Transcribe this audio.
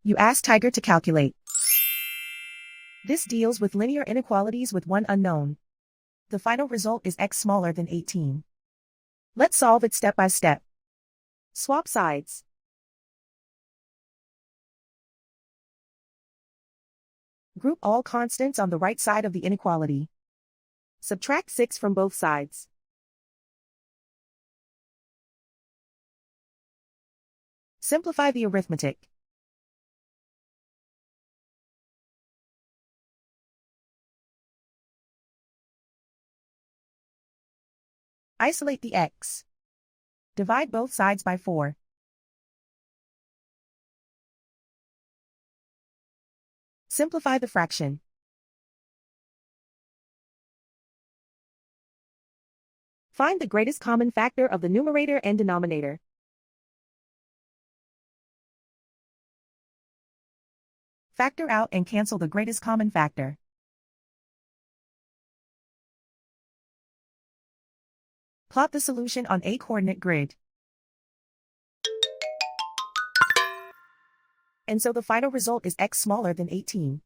You ask Tiger to calculate. This deals with linear inequalities with one unknown. The final result is x smaller than 18. Let's solve it step by step. Swap sides. Group all constants on the right side of the inequality. Subtract 6 from both sides. Simplify the arithmetic. Isolate the x. Divide both sides by 4. Simplify the fraction. Find the greatest common factor of the numerator and denominator. Factor out and cancel the greatest common factor. Plot the solution on a coordinate grid. And so the final result is x smaller than 18.